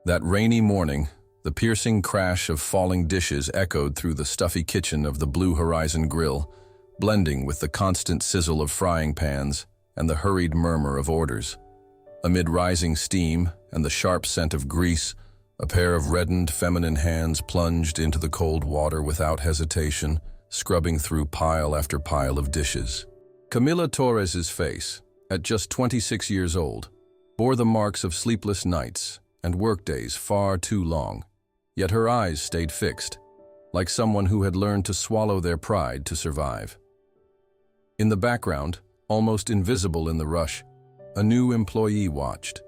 That rainy morning, the piercing crash of falling dishes echoed through the stuffy kitchen of the Blue Horizon grill, blending with the constant sizzle of frying pans and the hurried murmur of orders. Amid rising steam and the sharp scent of grease, a pair of reddened feminine hands plunged into the cold water without hesitation, scrubbing through pile after pile of dishes. Camila Torres's face, at just 26 years old, bore the marks of sleepless nights and workdays far too long, yet her eyes stayed fixed, like someone who had learned to swallow their pride to survive. In the background, almost invisible in the rush, a new employee watched.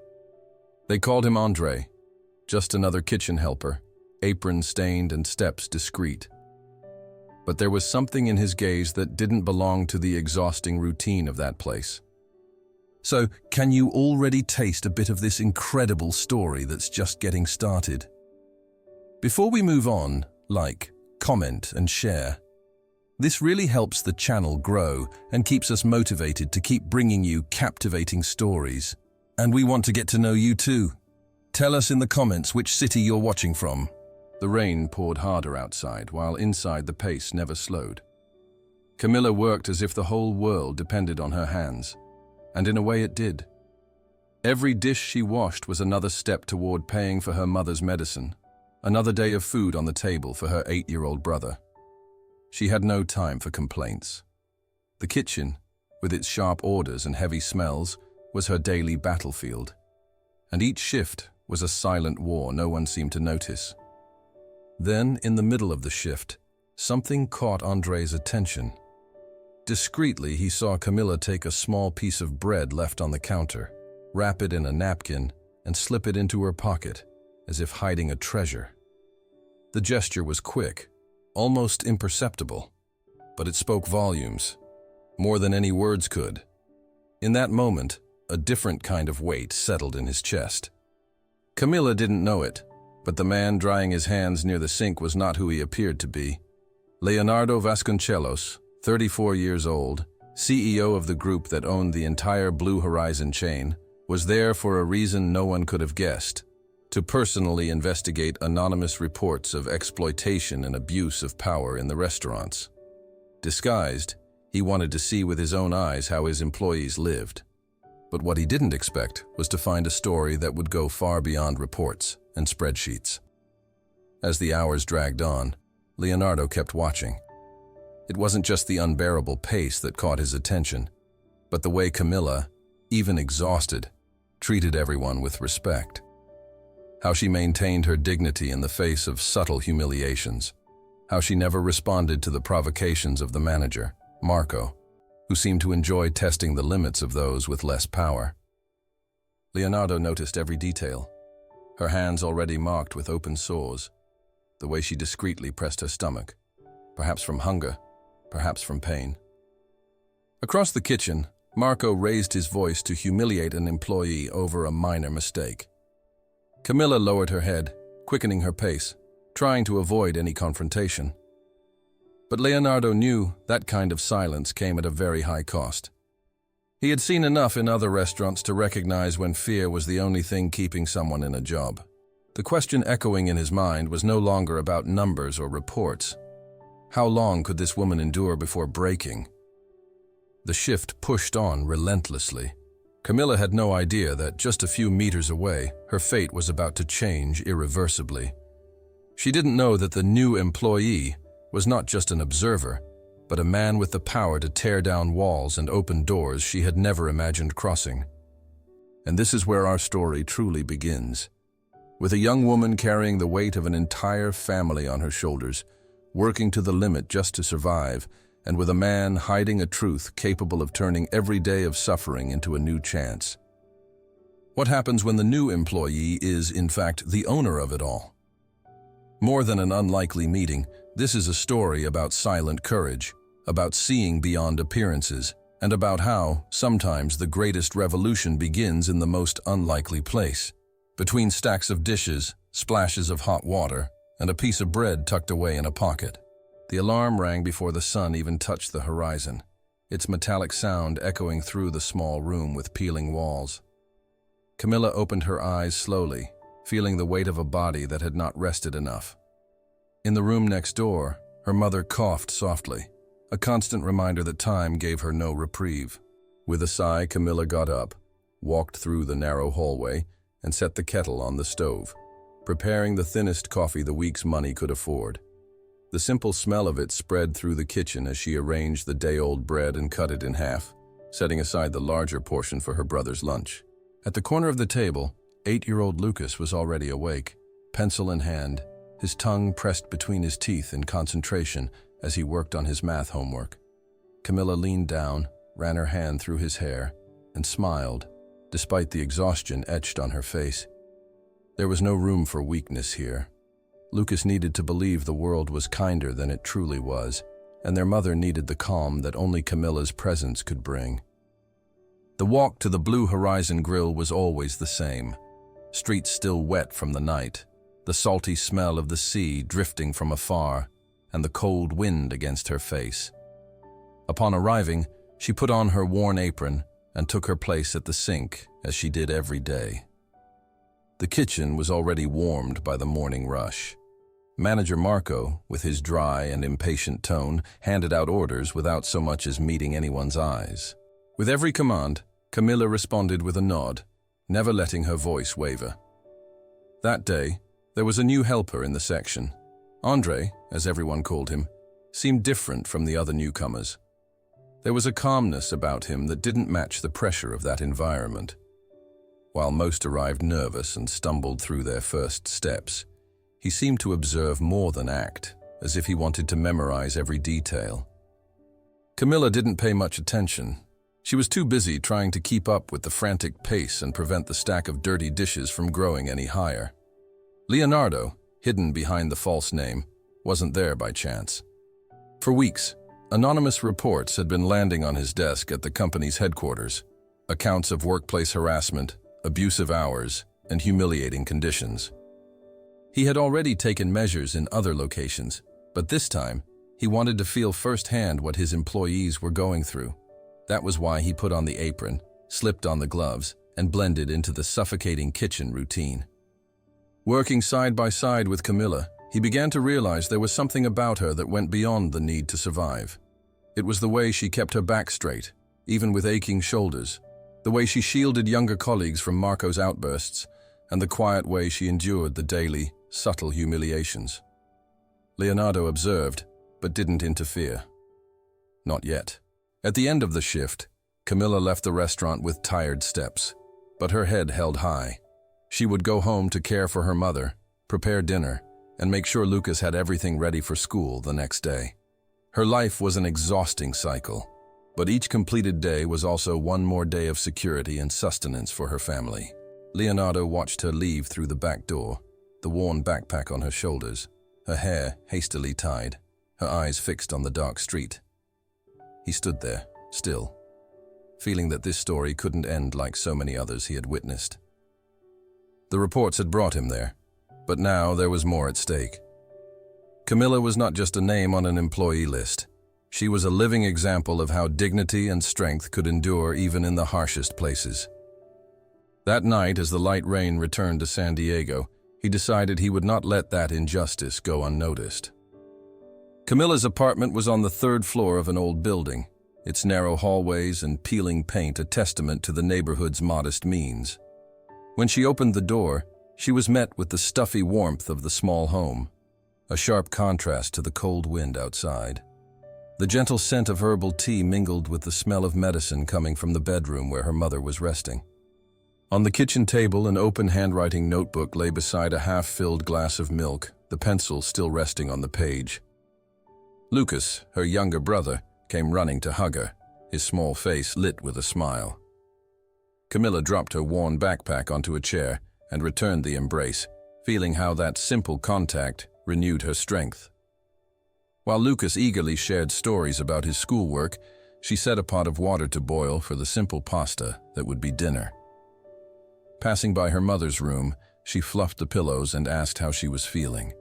They called him Andre, just another kitchen helper, apron stained and steps discreet. But there was something in his gaze that didn't belong to the exhausting routine of that place. So, can you already taste a bit of this incredible story that's just getting started? Before we move on, like, comment, and share. This really helps the channel grow and keeps us motivated to keep bringing you captivating stories. And we want to get to know you too. Tell us in the comments which city you're watching from. The rain poured harder outside, while inside the pace never slowed. Camila worked as if the whole world depended on her hands. And in a way it did. Every dish she washed was another step toward paying for her mother's medicine, another day of food on the table for her 8-year-old brother. She had no time for complaints. The kitchen, with its sharp orders and heavy smells, was her daily battlefield. And each shift was a silent war no one seemed to notice. Then, in the middle of the shift, something caught Andre's attention. Discreetly, he saw Camila take a small piece of bread left on the counter, wrap it in a napkin, and slip it into her pocket, as if hiding a treasure. The gesture was quick, almost imperceptible, but it spoke volumes, more than any words could. In that moment, a different kind of weight settled in his chest. Camila didn't know it, but the man drying his hands near the sink was not who he appeared to be. Leonardo Vasconcelos, 34 years old, CEO of the group that owned the entire Blue Horizon chain, was there for a reason no one could have guessed: to personally investigate anonymous reports of exploitation and abuse of power in the restaurants. Disguised, he wanted to see with his own eyes how his employees lived. But what he didn't expect was to find a story that would go far beyond reports and spreadsheets. As the hours dragged on, Leonardo kept watching. It wasn't just the unbearable pace that caught his attention, but the way Camila, even exhausted, treated everyone with respect. How she maintained her dignity in the face of subtle humiliations. How she never responded to the provocations of the manager, Marco, who seemed to enjoy testing the limits of those with less power. Leonardo noticed every detail. Her hands already marked with open sores, the way she discreetly pressed her stomach, perhaps from hunger, perhaps from pain. Across the kitchen, Marco raised his voice to humiliate an employee over a minor mistake. Camila lowered her head, quickening her pace, trying to avoid any confrontation. But Leonardo knew that kind of silence came at a very high cost. He had seen enough in other restaurants to recognize when fear was the only thing keeping someone in a job. The question echoing in his mind was no longer about numbers or reports. How long could this woman endure before breaking? The shift pushed on relentlessly. Camila had no idea that just a few meters away, her fate was about to change irreversibly. She didn't know that the new employee was not just an observer, but a man with the power to tear down walls and open doors she had never imagined crossing. And this is where our story truly begins. With a young woman carrying the weight of an entire family on her shoulders, working to the limit just to survive, and with a man hiding a truth capable of turning every day of suffering into a new chance. What happens when the new employee is, in fact, the owner of it all? More than an unlikely meeting, this is a story about silent courage, about seeing beyond appearances, and about how, sometimes, the greatest revolution begins in the most unlikely place. Between stacks of dishes, splashes of hot water, and a piece of bread tucked away in a pocket. The alarm rang before the sun even touched the horizon, its metallic sound echoing through the small room with peeling walls. Camila opened her eyes slowly, feeling the weight of a body that had not rested enough. In the room next door, her mother coughed softly, a constant reminder that time gave her no reprieve. With a sigh, Camilla got up, walked through the narrow hallway, and set the kettle on the stove, preparing the thinnest coffee the week's money could afford. The simple smell of it spread through the kitchen as she arranged the day-old bread and cut it in half, setting aside the larger portion for her brother's lunch. At the corner of the table, 8-year-old Lucas was already awake, pencil in hand, his tongue pressed between his teeth in concentration as he worked on his math homework. Camilla leaned down, ran her hand through his hair, and smiled, despite the exhaustion etched on her face. There was no room for weakness here. Lucas needed to believe the world was kinder than it truly was, and their mother needed the calm that only Camilla's presence could bring. The walk to the Blue Horizon Grill was always the same. Streets still wet from the night, the salty smell of the sea drifting from afar, and the cold wind against her face. Upon arriving, she put on her worn apron and took her place at the sink, as she did every day. The kitchen was already warmed by the morning rush. Manager Marco, with his dry and impatient tone, handed out orders without so much as meeting anyone's eyes. With every command, Camilla responded with a nod, never letting her voice waver. That day, there was a new helper in the section. Andre, as everyone called him, seemed different from the other newcomers. There was a calmness about him that didn't match the pressure of that environment. While most arrived nervous and stumbled through their first steps, he seemed to observe more than act, as if he wanted to memorize every detail. Camilla didn't pay much attention. She was too busy trying to keep up with the frantic pace and prevent the stack of dirty dishes from growing any higher. Leonardo, hidden behind the false name, wasn't there by chance. For weeks, anonymous reports had been landing on his desk at the company's headquarters, accounts of workplace harassment, abusive hours, and humiliating conditions. He had already taken measures in other locations, but this time, he wanted to feel firsthand what his employees were going through. That was why he put on the apron, slipped on the gloves, and blended into the suffocating kitchen routine. Working side by side with Camilla, he began to realize there was something about her that went beyond the need to survive. It was the way she kept her back straight, even with aching shoulders, the way she shielded younger colleagues from Marco's outbursts, and the quiet way she endured the daily, subtle humiliations. Leonardo observed, but didn't interfere. Not yet. At the end of the shift, Camilla left the restaurant with tired steps, but her head held high. She would go home to care for her mother, prepare dinner, and make sure Lucas had everything ready for school the next day. Her life was an exhausting cycle, but each completed day was also one more day of security and sustenance for her family. Leonardo watched her leave through the back door, the worn backpack on her shoulders, her hair hastily tied, her eyes fixed on the dark street. He stood there, still, feeling that this story couldn't end like so many others he had witnessed. The reports had brought him there, but now there was more at stake. Camilla was not just a name on an employee list. She was a living example of how dignity and strength could endure even in the harshest places. That night, as the light rain returned to San Diego, he decided he would not let that injustice go unnoticed. Camilla's apartment was on the 3rd floor of an old building, its narrow hallways and peeling paint a testament to the neighborhood's modest means. When she opened the door, she was met with the stuffy warmth of the small home, a sharp contrast to the cold wind outside. The gentle scent of herbal tea mingled with the smell of medicine coming from the bedroom where her mother was resting. On the kitchen table, an open handwriting notebook lay beside a half-filled glass of milk, the pencil still resting on the page. Lucas, her younger brother, came running to hug her, his small face lit with a smile. Camilla dropped her worn backpack onto a chair and returned the embrace, feeling how that simple contact renewed her strength. While Lucas eagerly shared stories about his schoolwork, she set a pot of water to boil for the simple pasta that would be dinner. Passing by her mother's room, she fluffed the pillows and asked how she was feeling.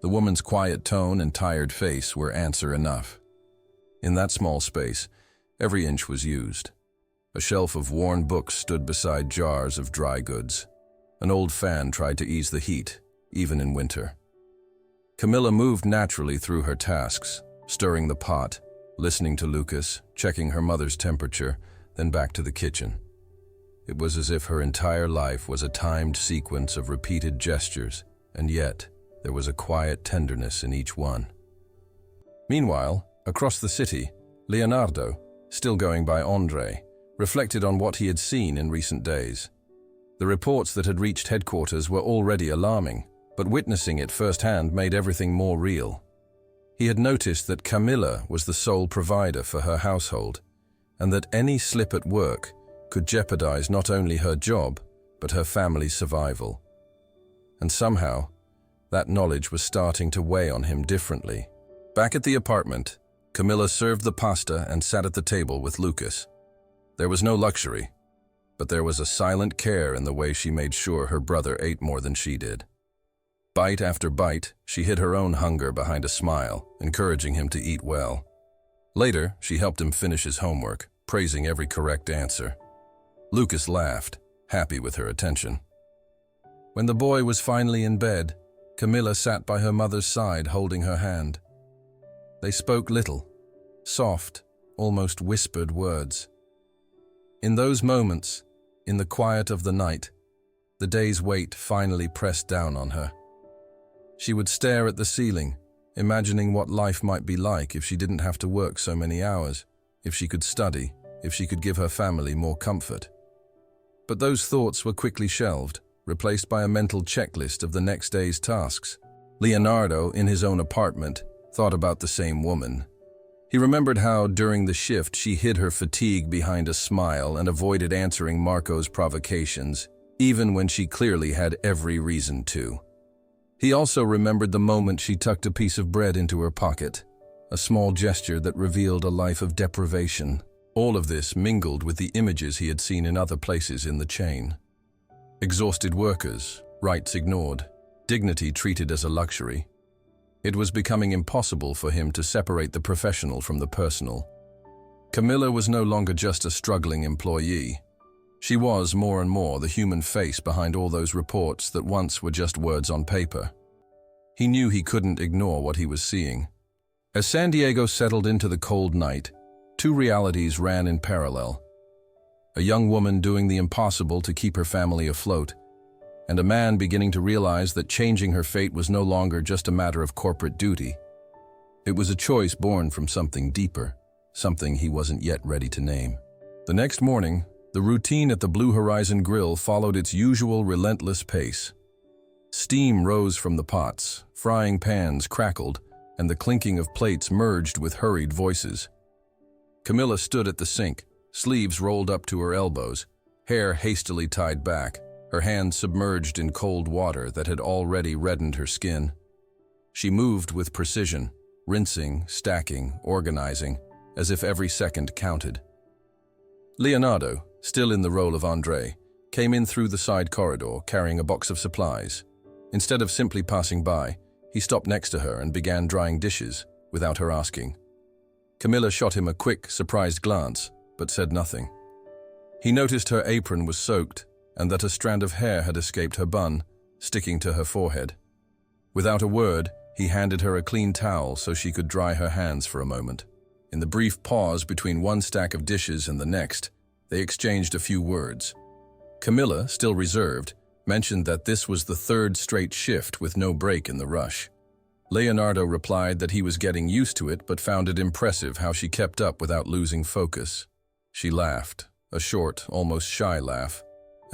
The woman's quiet tone and tired face were answer enough. In that small space, every inch was used. A shelf of worn books stood beside jars of dry goods. An old fan tried to ease the heat, even in winter. Camilla moved naturally through her tasks, stirring the pot, listening to Lucas, checking her mother's temperature, then back to the kitchen. It was as if her entire life was a timed sequence of repeated gestures, and yet there was a quiet tenderness in each one. Meanwhile, across the city, Leonardo, still going by Andre, reflected on what he had seen in recent days. The reports that had reached headquarters were already alarming, but witnessing it firsthand made everything more real. He had noticed that Camilla was the sole provider for her household, and that any slip at work could jeopardize not only her job, but her family's survival. And somehow, that knowledge was starting to weigh on him differently. Back at the apartment, Camilla served the pasta and sat at the table with Lucas. There was no luxury, but there was a silent care in the way she made sure her brother ate more than she did. Bite after bite, she hid her own hunger behind a smile, encouraging him to eat well. Later, she helped him finish his homework, praising every correct answer. Lucas laughed, happy with her attention. When the boy was finally in bed, Camilla sat by her mother's side holding her hand. They spoke little, soft, almost whispered words. In those moments, in the quiet of the night, the day's weight finally pressed down on her. She would stare at the ceiling, imagining what life might be like if she didn't have to work so many hours, if she could study, if she could give her family more comfort. But those thoughts were quickly shelved, replaced by a mental checklist of the next day's tasks. Leonardo, in his own apartment, thought about the same woman. He remembered how, during the shift, she hid her fatigue behind a smile and avoided answering Marco's provocations, even when she clearly had every reason to. He also remembered the moment she tucked a piece of bread into her pocket, a small gesture that revealed a life of deprivation. All of this mingled with the images he had seen in other places in the chain. Exhausted workers, rights ignored, dignity treated as a luxury. It was becoming impossible for him to separate the professional from the personal. Camilla was no longer just a struggling employee. She was, more and more, the human face behind all those reports that once were just words on paper. He knew he couldn't ignore what he was seeing. As San Diego settled into the cold night, two realities ran in parallel. A young woman doing the impossible to keep her family afloat, and a man beginning to realize that changing her fate was no longer just a matter of corporate duty. It was a choice born from something deeper, something he wasn't yet ready to name. The next morning, the routine at the Blue Horizon Grill followed its usual relentless pace. Steam rose from the pots, frying pans crackled, and the clinking of plates merged with hurried voices. Camilla stood at the sink, sleeves rolled up to her elbows, hair hastily tied back, her hands submerged in cold water that had already reddened her skin. She moved with precision, rinsing, stacking, organizing, as if every second counted. Leonardo, still in the role of Andre, came in through the side corridor carrying a box of supplies. Instead of simply passing by, he stopped next to her and began drying dishes, without her asking. Camilla shot him a quick, surprised glance, but said nothing. He noticed her apron was soaked and that a strand of hair had escaped her bun, sticking to her forehead. Without a word, he handed her a clean towel so she could dry her hands for a moment. In the brief pause between one stack of dishes and the next, they exchanged a few words. Camilla, still reserved, mentioned that this was the third straight shift with no break in the rush. Leonardo replied that he was getting used to it but found it impressive how she kept up without losing focus. She laughed, a short, almost shy laugh,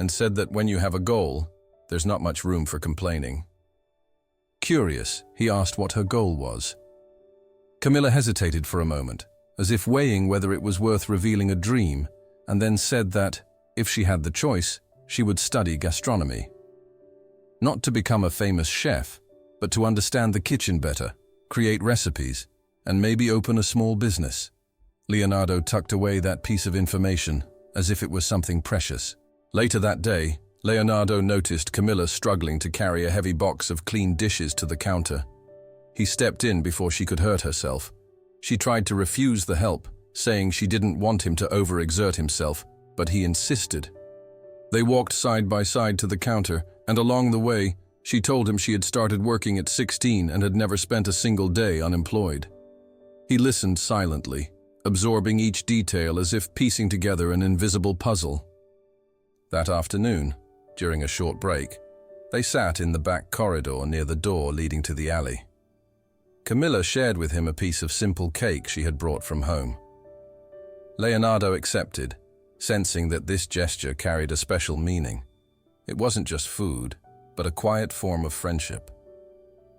and said that when you have a goal, there's not much room for complaining. Curious, he asked what her goal was. Camilla hesitated for a moment, as if weighing whether it was worth revealing a dream, and then said that, if she had the choice, she would study gastronomy. Not to become a famous chef, but to understand the kitchen better, create recipes, and maybe open a small business. Leonardo tucked away that piece of information, as if it was something precious. Later that day, Leonardo noticed Camilla struggling to carry a heavy box of clean dishes to the counter. He stepped in before she could hurt herself. She tried to refuse the help, saying she didn't want him to overexert himself, but he insisted. They walked side by side to the counter, And along the way, she told him she had started working at 16 and had never spent a single day unemployed. He listened silently, absorbing each detail as if piecing together an invisible puzzle. That afternoon, during a short break, they sat in the back corridor near the door leading to the alley. Camilla shared with him a piece of simple cake she had brought from home. Leonardo accepted, sensing that this gesture carried a special meaning. It wasn't just food, but a quiet form of friendship.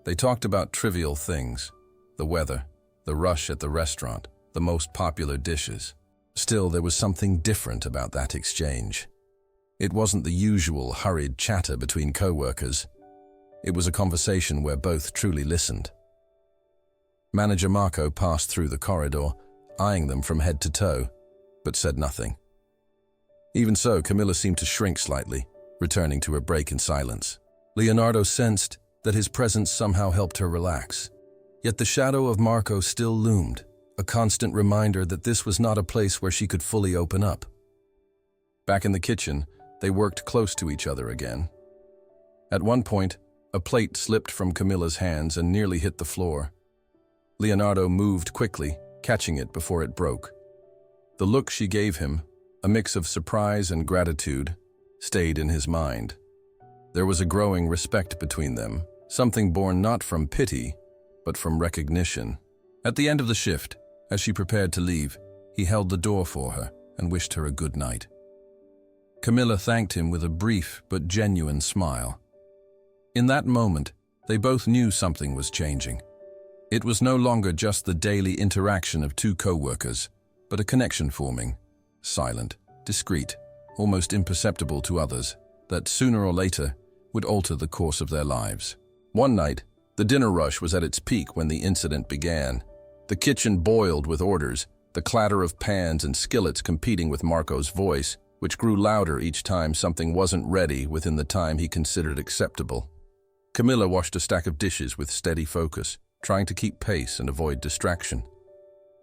They talked about trivial things, the weather, the rush at the restaurant, the most popular dishes. Still, there was something different about that exchange. It wasn't the usual hurried chatter between co-workers. It was a conversation where both truly listened. Manager Marco passed through the corridor, eyeing them from head to toe, but said nothing. Even so, Camilla seemed to shrink slightly, returning to her break in silence. Leonardo sensed that his presence somehow helped her relax. Yet the shadow of Marco still loomed, a constant reminder that this was not a place where she could fully open up. Back in the kitchen, they worked close to each other again. At one point, a plate slipped from Camilla's hands and nearly hit the floor. Leonardo moved quickly, catching it before it broke. The look she gave him, a mix of surprise and gratitude, stayed in his mind. There was a growing respect between them, something born not from pity, but from recognition. At the end of the shift, as she prepared to leave, he held the door for her and wished her a good night. Camilla thanked him with a brief but genuine smile. In that moment, they both knew something was changing. It was no longer just the daily interaction of two co-workers, but a connection forming, silent, discreet, almost imperceptible to others, that sooner or later would alter the course of their lives. One night, the dinner rush was at its peak when the incident began. The kitchen boiled with orders, the clatter of pans and skillets competing with Marco's voice, which grew louder each time something wasn't ready within the time he considered acceptable. Camilla washed a stack of dishes with steady focus, trying to keep pace and avoid distraction.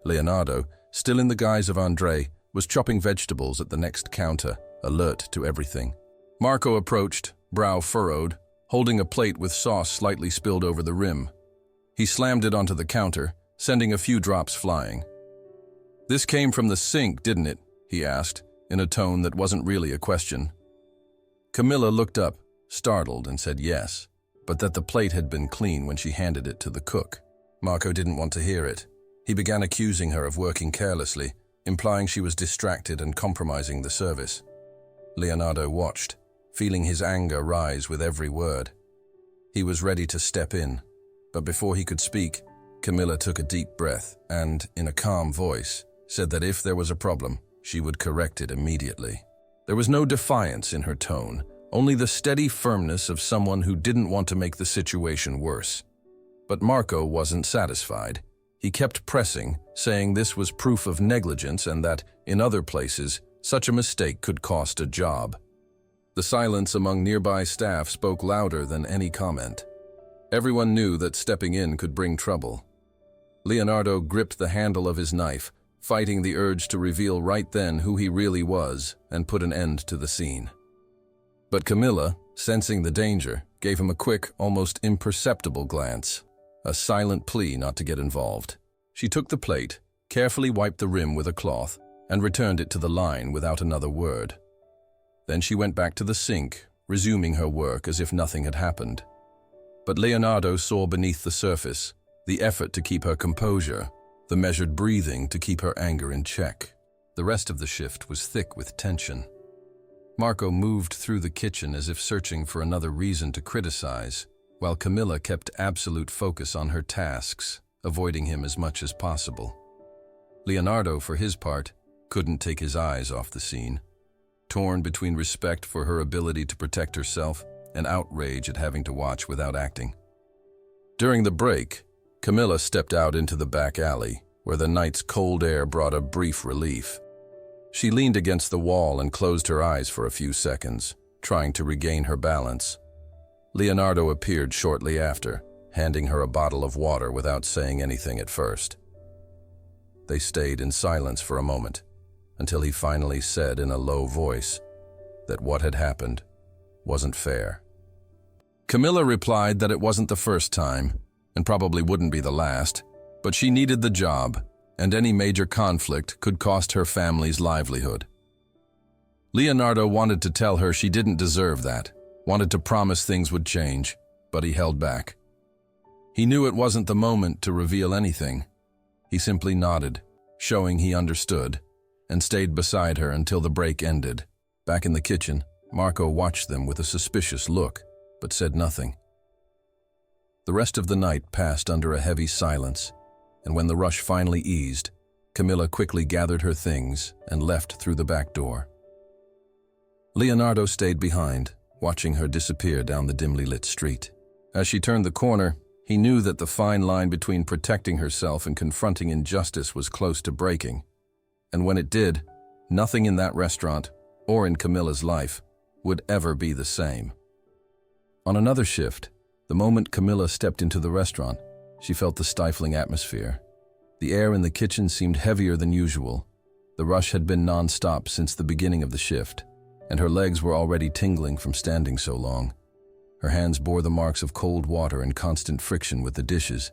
Leonardo, still in the guise of André, was chopping vegetables at the next counter, alert to everything. Marco approached, brow furrowed, holding a plate with sauce slightly spilled over the rim. He slammed it onto the counter, sending a few drops flying. "This came from the sink, didn't it?" he asked, in a tone that wasn't really a question. Camilla looked up, startled, and said yes, but that the plate had been clean when she handed it to the cook. Marco didn't want to hear it. He began accusing her of working carelessly, implying she was distracted and compromising the service. Leonardo watched, feeling his anger rise with every word. He was ready to step in, but before he could speak, Camilla took a deep breath and, in a calm voice, said that if there was a problem, she would correct it immediately. There was no defiance in her tone, only the steady firmness of someone who didn't want to make the situation worse. But Marco wasn't satisfied. He kept pressing, saying this was proof of negligence and that, in other places, such a mistake could cost a job. The silence among nearby staff spoke louder than any comment. Everyone knew that stepping in could bring trouble. Leonardo gripped the handle of his knife, fighting the urge to reveal right then who he really was and put an end to the scene. But Camilla, sensing the danger, gave him a quick, almost imperceptible glance, a silent plea not to get involved. She took the plate, carefully wiped the rim with a cloth, and returned it to the line without another word. Then she went back to the sink, resuming her work as if nothing had happened. But Leonardo saw beneath the surface, the effort to keep her composure, the measured breathing to keep her anger in check. The rest of the shift was thick with tension. Marco moved through the kitchen as if searching for another reason to criticize, while Camilla kept absolute focus on her tasks, avoiding him as much as possible. Leonardo, for his part, couldn't take his eyes off the scene, torn between respect for her ability to protect herself and outrage at having to watch without acting. During the break, Camilla stepped out into the back alley, where the night's cold air brought a brief relief. She leaned against the wall and closed her eyes for a few seconds, trying to regain her balance. Leonardo appeared shortly after, handing her a bottle of water without saying anything at first. They stayed in silence for a moment, until he finally said in a low voice that what had happened wasn't fair. Camilla replied that it wasn't the first time, and probably wouldn't be the last, but she needed the job, and any major conflict could cost her family's livelihood. Leonardo wanted to tell her she didn't deserve that, wanted to promise things would change, but he held back. He knew it wasn't the moment to reveal anything. He simply nodded, showing he understood, and stayed beside her until the break ended. Back in the kitchen, Marco watched them with a suspicious look, but said nothing. The rest of the night passed under a heavy silence, and when the rush finally eased, Camilla quickly gathered her things and left through the back door. Leonardo stayed behind, watching her disappear down the dimly lit street. As she turned the corner, he knew that the fine line between protecting herself and confronting injustice was close to breaking. And when it did, nothing in that restaurant, or in Camilla's life, would ever be the same. On another shift, the moment Camilla stepped into the restaurant, she felt the stifling atmosphere. The air in the kitchen seemed heavier than usual. The rush had been non-stop since the beginning of the shift, and her legs were already tingling from standing so long. Her hands bore the marks of cold water and constant friction with the dishes,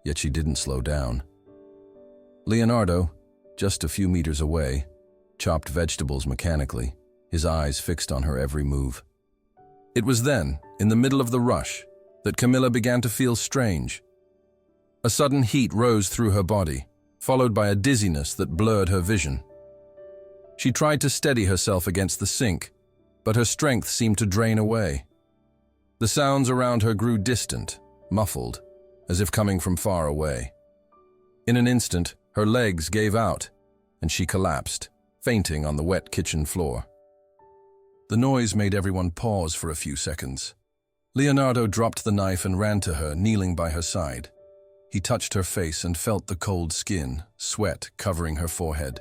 yet she didn't slow down. Leonardo, just a few meters away, chopped vegetables mechanically, his eyes fixed on her every move. It was then, in the middle of the rush, that Camilla began to feel strange. A sudden heat rose through her body, followed by a dizziness that blurred her vision. She tried to steady herself against the sink, but her strength seemed to drain away. The sounds around her grew distant, muffled, as if coming from far away. In an instant, her legs gave out, and she collapsed, fainting on the wet kitchen floor. The noise made everyone pause for a few seconds. Leonardo dropped the knife and ran to her, kneeling by her side. He touched her face and felt the cold skin, sweat covering her forehead.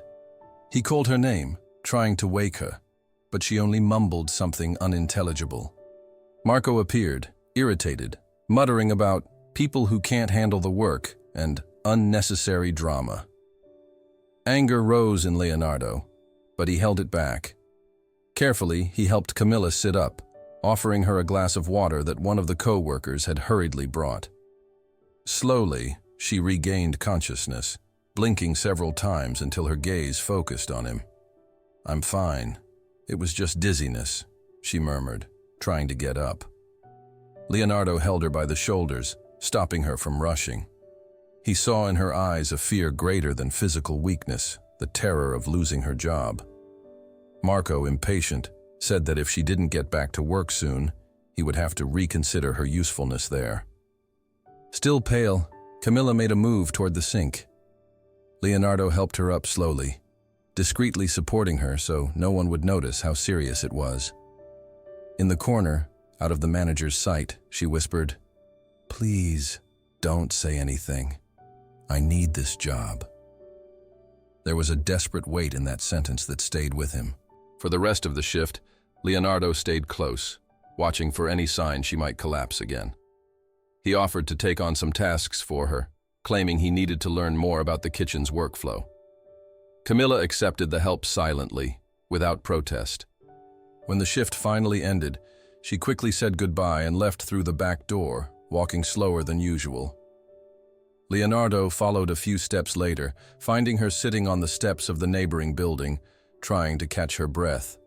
He called her name, trying to wake her, but she only mumbled something unintelligible. Marco appeared, irritated, muttering about people who can't handle the work and unnecessary drama. Anger rose in Leonardo, but he held it back. Carefully, he helped Camilla sit up, offering her a glass of water that one of the co-workers had hurriedly brought. Slowly, she regained consciousness, blinking several times until her gaze focused on him. "I'm fine. It was just dizziness," she murmured, trying to get up. Leonardo held her by the shoulders, stopping her from rushing. He saw in her eyes a fear greater than physical weakness, the terror of losing her job. Marco, impatient, said that if she didn't get back to work soon, he would have to reconsider her usefulness there. Still pale, Camilla made a move toward the sink. Leonardo helped her up slowly, discreetly supporting her so no one would notice how serious it was. In the corner, out of the manager's sight, she whispered, "Please, don't say anything. I need this job." There was a desperate weight in that sentence that stayed with him. For the rest of the shift, Leonardo stayed close, watching for any sign she might collapse again. He offered to take on some tasks for her, claiming he needed to learn more about the kitchen's workflow. Camilla accepted the help silently, without protest. When the shift finally ended, she quickly said goodbye and left through the back door, walking slower than usual. Leonardo followed a few steps later, finding her sitting on the steps of the neighboring building, trying to catch her breath.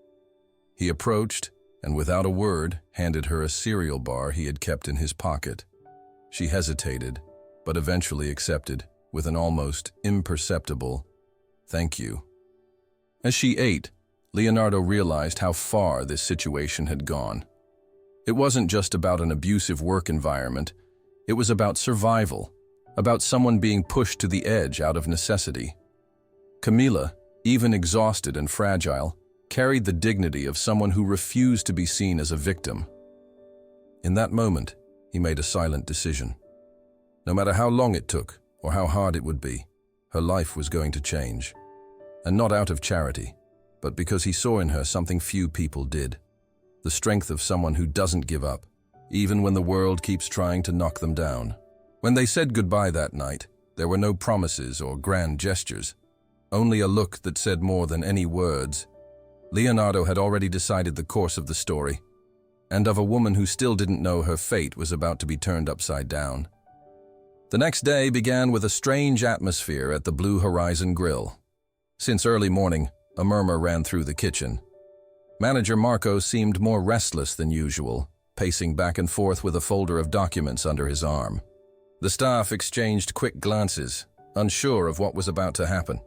He approached, and without a word, handed her a cereal bar he had kept in his pocket. She hesitated, but eventually accepted, with an almost imperceptible "thank you." As she ate, Leonardo realized how far this situation had gone. It wasn't just about an abusive work environment, it was about survival, about someone being pushed to the edge out of necessity. Camilla, even exhausted and fragile, carried the dignity of someone who refused to be seen as a victim. In that moment, he made a silent decision. No matter how long it took, or how hard it would be, her life was going to change. And not out of charity, but because he saw in her something few people did. The strength of someone who doesn't give up, even when the world keeps trying to knock them down. When they said goodbye that night, there were no promises or grand gestures, only a look that said more than any words. Leonardo had already decided the course of the story. and of a woman who still didn't know her fate was about to be turned upside down. The next day began with a strange atmosphere at the Blue Horizon Grill. Since early morning, a murmur ran through the kitchen. Manager Marco seemed more restless than usual, pacing back and forth with a folder of documents under his arm. The staff exchanged quick glances, unsure of what was about to happen.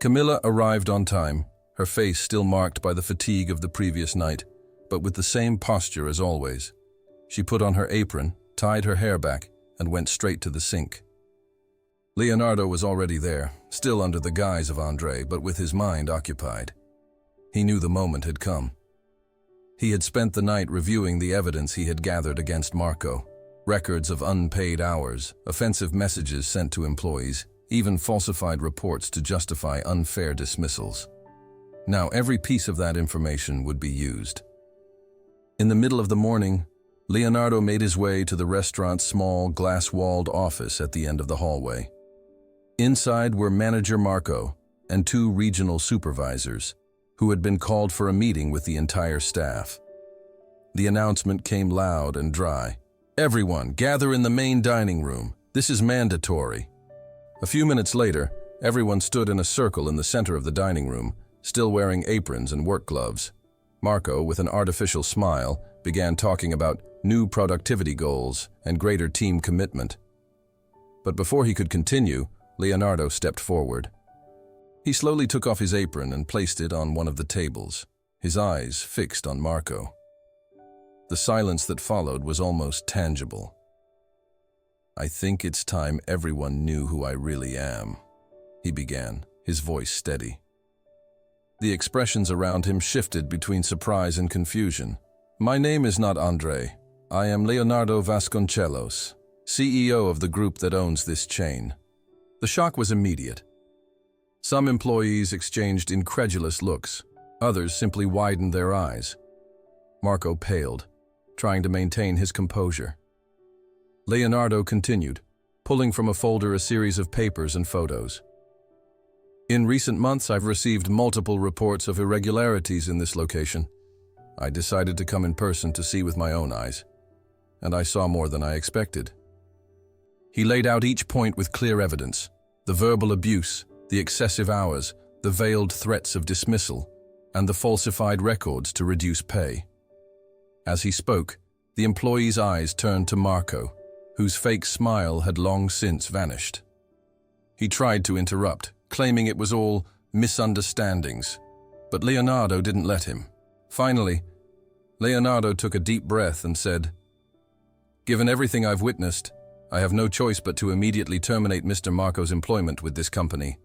Camilla arrived on time, her face still marked by the fatigue of the previous night, but with the same posture as always. She put on her apron, tied her hair back, and went straight to the sink. Leonardo was already there, still under the guise of Andre, but with his mind occupied. He knew the moment had come. He had spent the night reviewing the evidence he had gathered against Marco. Records of unpaid hours, offensive messages sent to employees, even falsified reports to justify unfair dismissals. Now every piece of that information would be used. In the middle of the morning, Leonardo made his way to the restaurant's small, glass-walled office at the end of the hallway. Inside were manager Marco and 2 regional supervisors, who had been called for a meeting with the entire staff. The announcement came loud and dry. "Everyone, gather in the main dining room. This is mandatory." A few minutes later, everyone stood in a circle in the center of the dining room, still wearing aprons and work gloves. Marco, with an artificial smile, began talking about new productivity goals and greater team commitment. But before he could continue, Leonardo stepped forward. He slowly took off his apron and placed it on one of the tables, his eyes fixed on Marco. The silence that followed was almost tangible. "I think it's time everyone knew who I really am," he began, his voice steady. The expressions around him shifted between surprise and confusion. "My name is not Andre. I am Leonardo Vasconcelos, CEO of the group that owns this chain." The shock was immediate. Some employees exchanged incredulous looks. Others simply widened their eyes. Marco paled, trying to maintain his composure. Leonardo continued, pulling from a folder a series of papers and photos. "In recent months, I've received multiple reports of irregularities in this location. I decided to come in person to see with my own eyes, and I saw more than I expected." He laid out each point with clear evidence: the verbal abuse, the excessive hours, the veiled threats of dismissal, and the falsified records to reduce pay. As he spoke, the employee's eyes turned to Marco, whose fake smile had long since vanished. He tried to interrupt, claiming it was all misunderstandings, but Leonardo didn't let him. Finally, Leonardo took a deep breath and said, "Given everything I've witnessed, I have no choice but to immediately terminate Mr. Marco's employment with this company.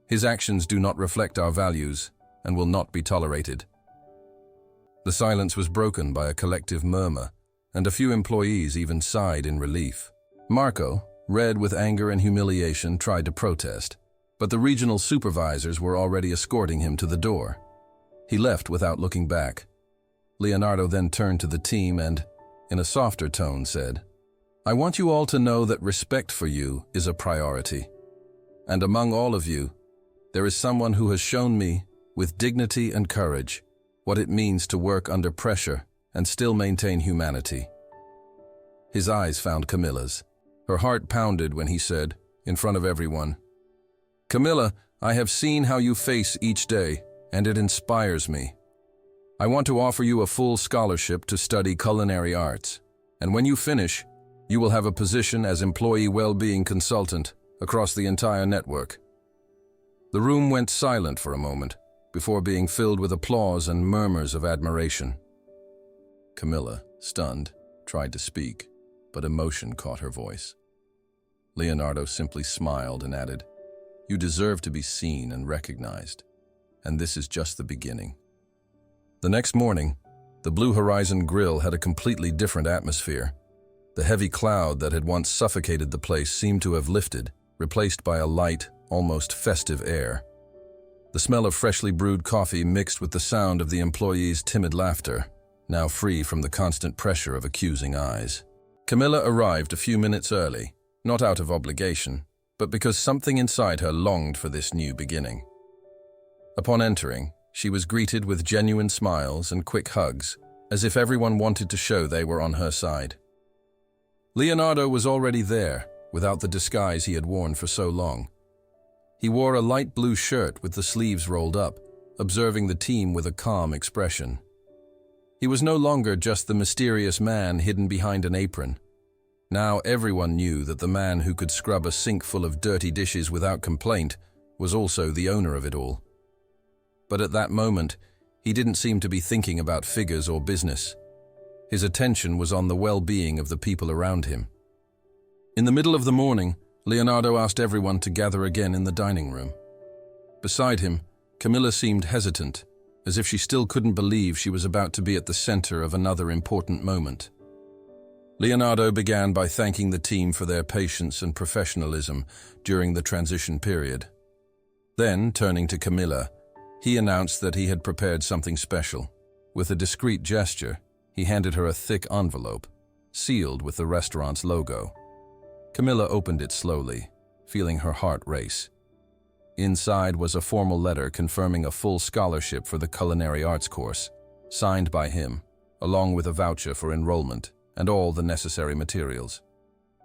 His actions do not reflect our values and will not be tolerated." The silence was broken by a collective murmur, and a few employees even sighed in relief. Marco, red with anger and humiliation, tried to protest, but the regional supervisors were already escorting him to the door. He left without looking back. Leonardo then turned to the team and, in a softer tone, said, "I want you all to know that respect for you is a priority. And among all of you, there is someone who has shown me, with dignity and courage, what it means to work under pressure and still maintain humanity." His eyes found Camilla's. Her heart pounded when he said, in front of everyone, "Camilla, I have seen how you face each day, and it inspires me. I want to offer you a full scholarship to study culinary arts, and when you finish, you will have a position as employee well-being consultant across the entire network." The room went silent for a moment, before being filled with applause and murmurs of admiration. Camilla, stunned, tried to speak, but emotion caught her voice. Leonardo simply smiled and added, "You deserve to be seen and recognized, and this is just the beginning." The next morning, the Blue Horizon Grill had a completely different atmosphere. The heavy cloud that had once suffocated the place seemed to have lifted, replaced by a light, almost festive air. The smell of freshly brewed coffee mixed with the sound of the employees' timid laughter, now free from the constant pressure of accusing eyes. Camilla arrived a few minutes early, not out of obligation, but because something inside her longed for this new beginning. Upon entering, she was greeted with genuine smiles and quick hugs, as if everyone wanted to show they were on her side. Leonardo was already there, without the disguise he had worn for so long. He wore a light blue shirt with the sleeves rolled up, observing the team with a calm expression. He was no longer just the mysterious man hidden behind an apron. Now everyone knew that the man who could scrub a sink full of dirty dishes without complaint was also the owner of it all. But at that moment, he didn't seem to be thinking about figures or business. His attention was on the well-being of the people around him. In the middle of the morning, Leonardo asked everyone to gather again in the dining room. Beside him, Camilla seemed hesitant, as if she still couldn't believe she was about to be at the center of another important moment. Leonardo began by thanking the team for their patience and professionalism during the transition period. Then, turning to Camilla, he announced that he had prepared something special. With a discreet gesture, he handed her a thick envelope, sealed with the restaurant's logo. Camilla opened it slowly, feeling her heart race. Inside was a formal letter confirming a full scholarship for the culinary arts course, signed by him, along with a voucher for enrollment and all the necessary materials.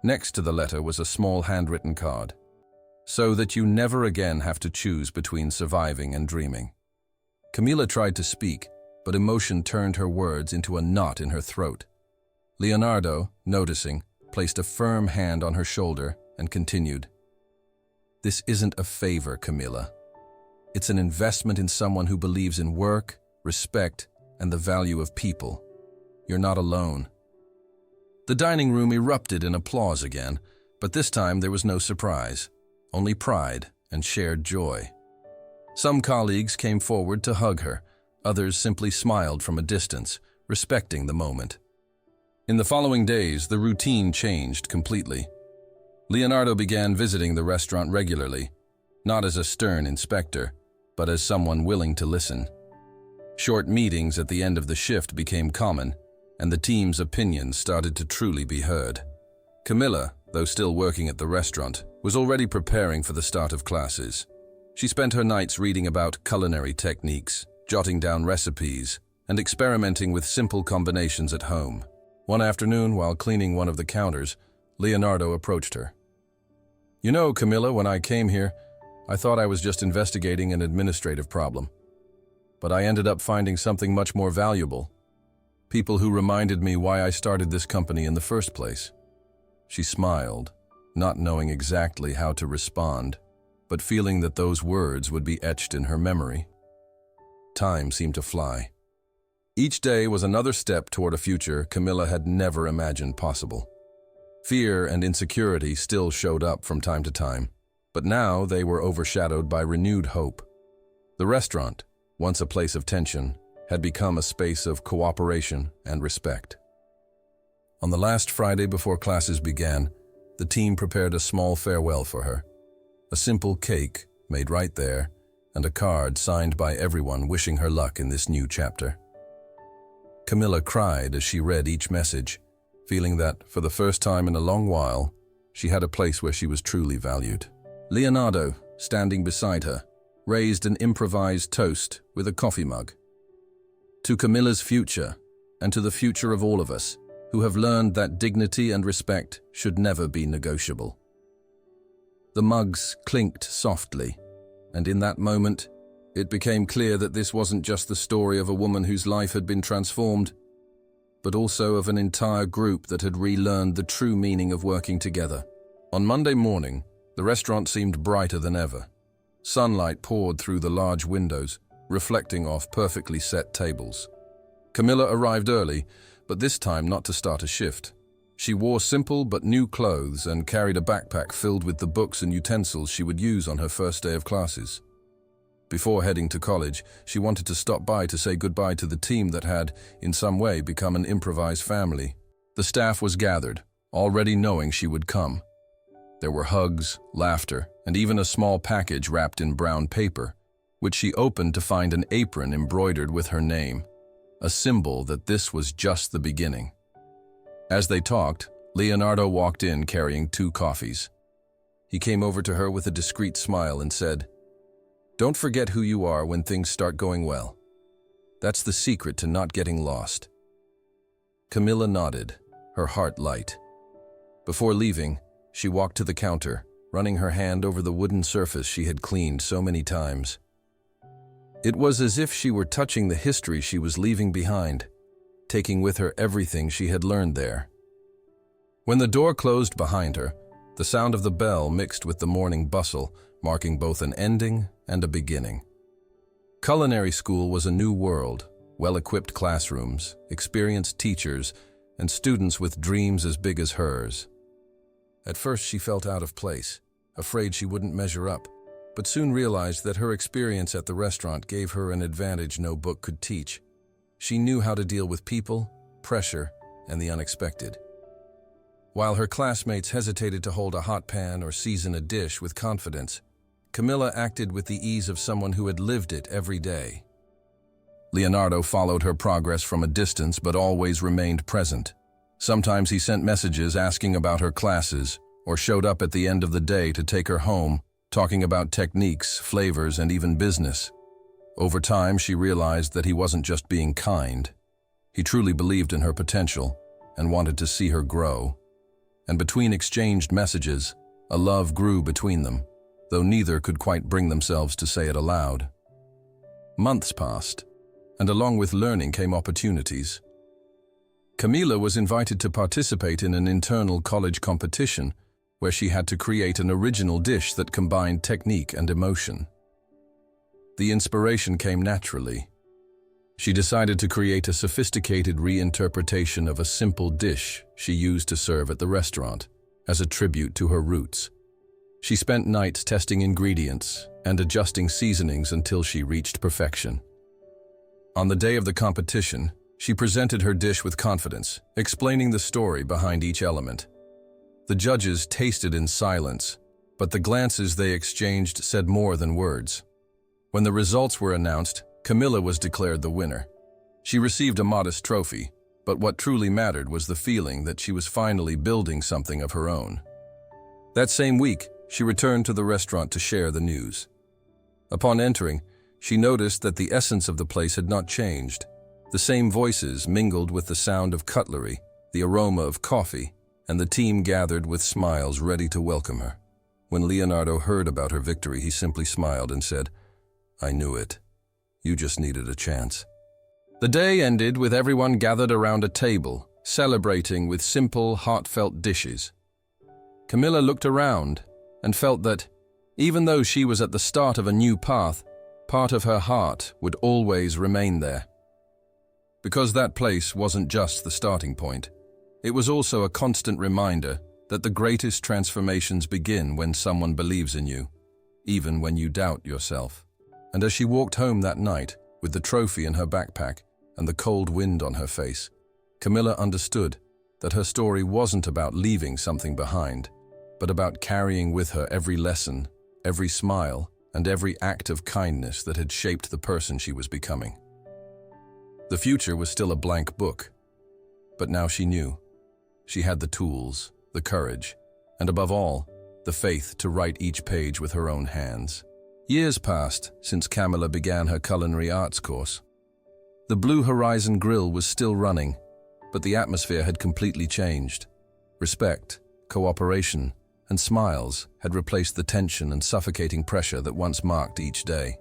Next to the letter was a small handwritten card, so that you never again have to choose between surviving and dreaming. Camilla tried to speak, but emotion turned her words into a knot in her throat. Leonardo, noticing, placed a firm hand on her shoulder and continued. This isn't a favor, Camilla. It's an investment in someone who believes in work, respect, and the value of people. You're not alone. The dining room erupted in applause again, but this time there was no surprise, only pride and shared joy. Some colleagues came forward to hug her, others simply smiled from a distance, respecting the moment. In the following days, the routine changed completely. Leonardo began visiting the restaurant regularly, not as a stern inspector, but as someone willing to listen. Short meetings at the end of the shift became common, and the team's opinions started to truly be heard. Camilla, though still working at the restaurant, was already preparing for the start of classes. She spent her nights reading about culinary techniques, jotting down recipes, and experimenting with simple combinations at home. One afternoon, while cleaning one of the counters, Leonardo approached her. You know, Camilla, when I came here, I thought I was just investigating an administrative problem. But I ended up finding something much more valuable. People who reminded me why I started this company in the first place. She smiled, not knowing exactly how to respond, but feeling that those words would be etched in her memory. Time seemed to fly. Each day was another step toward a future Camilla had never imagined possible. Fear and insecurity still showed up from time to time, but now they were overshadowed by renewed hope. The restaurant, once a place of tension, had become a space of cooperation and respect. On the last Friday before classes began, the team prepared a small farewell for her. A simple cake made right there, and a card signed by everyone wishing her luck in this new chapter. Camilla cried as she read each message, feeling that, for the first time in a long while, she had a place where she was truly valued. Leonardo, standing beside her, raised an improvised toast with a coffee mug. To Camilla's future, and to the future of all of us, who have learned that dignity and respect should never be negotiable. The mugs clinked softly, and in that moment, it became clear that this wasn't just the story of a woman whose life had been transformed, but also of an entire group that had relearned the true meaning of working together. On Monday morning, the restaurant seemed brighter than ever. Sunlight poured through the large windows, reflecting off perfectly set tables. Camilla arrived early, but this time not to start a shift. She wore simple but new clothes and carried a backpack filled with the books and utensils she would use on her first day of classes. Before heading to college, she wanted to stop by to say goodbye to the team that had, in some way, become an improvised family. The staff was gathered, already knowing she would come. There were hugs, laughter, and even a small package wrapped in brown paper, which she opened to find an apron embroidered with her name, a symbol that this was just the beginning. As they talked, Leonardo walked in carrying 2 coffees. He came over to her with a discreet smile and said, "Don't forget who you are when things start going well. That's the secret to not getting lost. Camilla nodded, her heart light. Before leaving, she walked to the counter, running her hand over the wooden surface she had cleaned so many times. It was as if she were touching the history she was leaving behind, taking with her everything she had learned there. When the door closed behind her, the sound of the bell mixed with the morning bustle, marking both an ending and a beginning. Culinary school was a new world, well-equipped classrooms, experienced teachers, and students with dreams as big as hers. At first she felt out of place, afraid she wouldn't measure up, but soon realized that her experience at the restaurant gave her an advantage no book could teach. She knew how to deal with people, pressure, and the unexpected. While her classmates hesitated to hold a hot pan or season a dish with confidence, Camilla acted with the ease of someone who had lived it every day. Leonardo followed her progress from a distance but always remained present. Sometimes he sent messages asking about her classes or showed up at the end of the day to take her home, talking about techniques, flavors, and even business. Over time, she realized that he wasn't just being kind. He truly believed in her potential and wanted to see her grow. And between exchanged messages, a love grew between them, though neither could quite bring themselves to say it aloud. Months passed, and along with learning came opportunities. Camilla was invited to participate in an internal college competition where she had to create an original dish that combined technique and emotion. The inspiration came naturally. She decided to create a sophisticated reinterpretation of a simple dish she used to serve at the restaurant, as a tribute to her roots. She spent nights testing ingredients and adjusting seasonings until she reached perfection. On the day of the competition, she presented her dish with confidence, explaining the story behind each element. The judges tasted in silence, but the glances they exchanged said more than words. When the results were announced, Camilla was declared the winner. She received a modest trophy, but what truly mattered was the feeling that she was finally building something of her own. That same week, she returned to the restaurant to share the news. Upon entering, she noticed that the essence of the place had not changed. The same voices mingled with the sound of cutlery, the aroma of coffee, and the team gathered with smiles ready to welcome her. When Leonardo heard about her victory, he simply smiled and said, "I knew it. You just needed a chance." The day ended with everyone gathered around a table, celebrating with simple, heartfelt dishes. Camilla looked around and felt that, even though she was at the start of a new path, part of her heart would always remain there. Because that place wasn't just the starting point, it was also a constant reminder that the greatest transformations begin when someone believes in you, even when you doubt yourself. And as she walked home that night, with the trophy in her backpack and the cold wind on her face, Camilla understood that her story wasn't about leaving something behind, but about carrying with her every lesson, every smile, and every act of kindness that had shaped the person she was becoming. The future was still a blank book, but now she knew. She had the tools, the courage, and above all, the faith to write each page with her own hands. Years passed since Camilla began her culinary arts course. The Blue Horizon Grill was still running, but the atmosphere had completely changed. Respect, cooperation, and smiles had replaced the tension and suffocating pressure that once marked each day.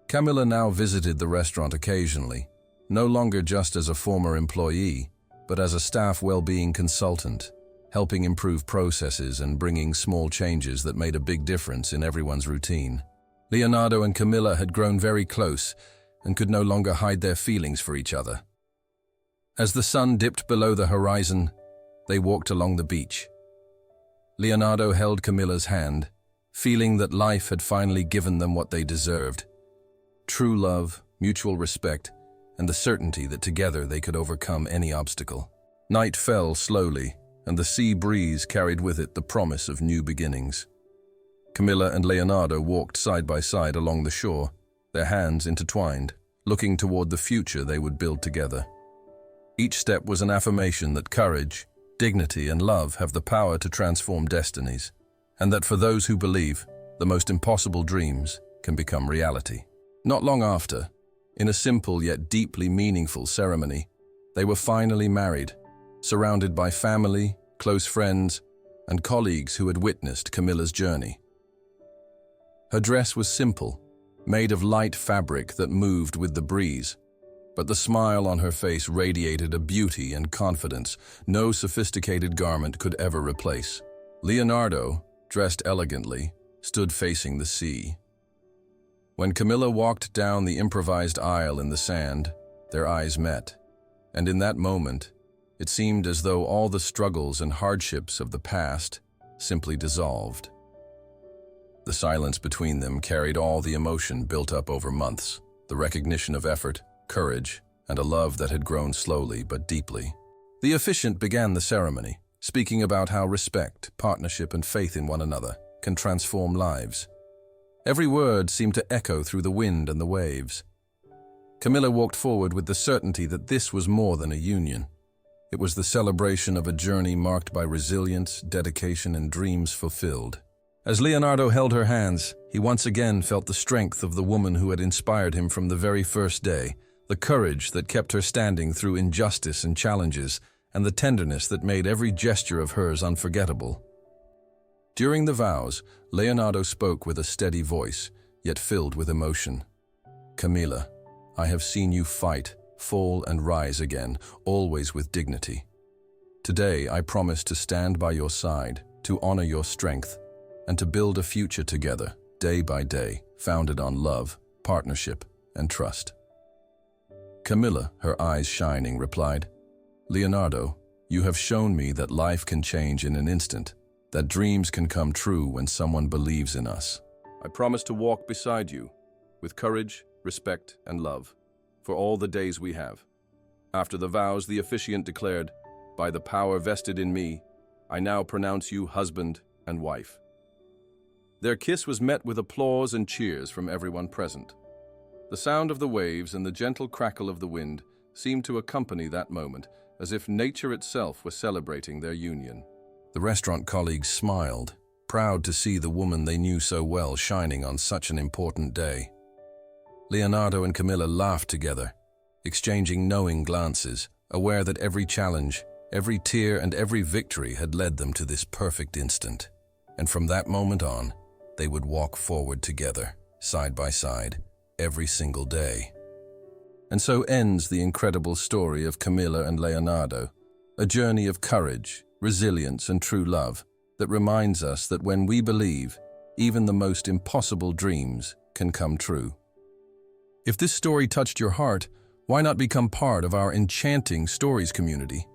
Camilla now visited the restaurant occasionally, no longer just as a former employee, but as a staff well-being consultant, helping improve processes and bringing small changes that made a big difference in everyone's routine. Leonardo and Camilla had grown very close and could no longer hide their feelings for each other. As the sun dipped below the horizon, they walked along the beach. Leonardo held Camilla's hand, feeling that life had finally given them what they deserved: true love, mutual respect, and the certainty that together they could overcome any obstacle. Night fell slowly, and the sea breeze carried with it the promise of new beginnings. Camilla and Leonardo walked side by side along the shore, their hands intertwined, looking toward the future they would build together. Each step was an affirmation that courage, dignity, and love have the power to transform destinies, and that for those who believe, the most impossible dreams can become reality. Not long after, in a simple yet deeply meaningful ceremony, They were finally married, surrounded by family, close friends, and colleagues who had witnessed Camilla's journey. Her dress was simple, made of light fabric that moved with the breeze, but the smile on her face radiated a beauty and confidence no sophisticated garment could ever replace. Leonardo, dressed elegantly, stood facing the sea. When Camilla walked down the improvised aisle in the sand, their eyes met, and in that moment, it seemed as though all the struggles and hardships of the past simply dissolved. The silence between them carried all the emotion built up over months, the recognition of effort, courage, and a love that had grown slowly but deeply. The officiant began the ceremony, speaking about how respect, partnership, and faith in one another can transform lives. Every word seemed to echo through the wind and the waves. Camilla walked forward with the certainty that this was more than a union. It was the celebration of a journey marked by resilience, dedication, and dreams fulfilled. As Leonardo held her hands, he once again felt the strength of the woman who had inspired him from the very first day, the courage that kept her standing through injustice and challenges, and the tenderness that made every gesture of hers unforgettable. During the vows, Leonardo spoke with a steady voice, yet filled with emotion. "Camilla, I have seen you fight, fall, and rise again, always with dignity. Today, I promise to stand by your side, to honor your strength, and to build a future together, day by day, founded on love, partnership, and trust." Camilla, her eyes shining, replied, "Leonardo, you have shown me that life can change in an instant, that dreams can come true when someone believes in us. I promise to walk beside you, with courage, respect, and love, for all the days we have." After the vows, the officiant declared, "By the power vested in me, I now pronounce you husband and wife." Their kiss was met with applause and cheers from everyone present. The sound of the waves and the gentle crackle of the wind seemed to accompany that moment, as if nature itself was celebrating their union. The restaurant colleagues smiled, proud to see the woman they knew so well shining on such an important day. Leonardo and Camilla laughed together, exchanging knowing glances, aware that every challenge, every tear, and every victory had led them to this perfect instant. And from that moment on, they would walk forward together, side by side, every single day. And so ends the incredible story of Camilla and Leonardo, a journey of courage, resilience, and true love that reminds us that when we believe, even the most impossible dreams can come true. If this story touched your heart, why not become part of our Enchanting Stories community?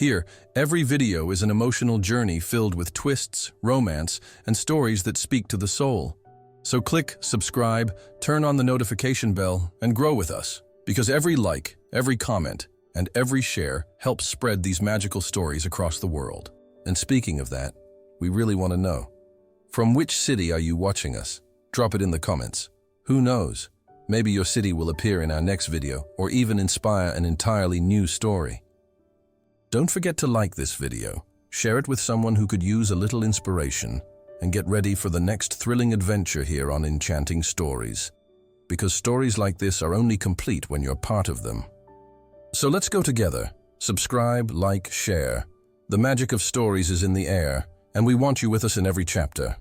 Here, every video is an emotional journey filled with twists, romance, and stories that speak to the soul. So click subscribe, turn on the notification bell, and grow with us, because every like, every comment, and every share helps spread these magical stories across the world. And speaking of that, we really want to know, from which city are you watching us? Drop it in the comments. Who knows? Maybe your city will appear in our next video, or even inspire an entirely new story. Don't forget to like this video, share it with someone who could use a little inspiration, and get ready for the next thrilling adventure here on Enchanting Stories. Because stories like this are only complete when you're part of them. So let's go together. Subscribe, like, share. The magic of stories is in the air, and we want you with us in every chapter.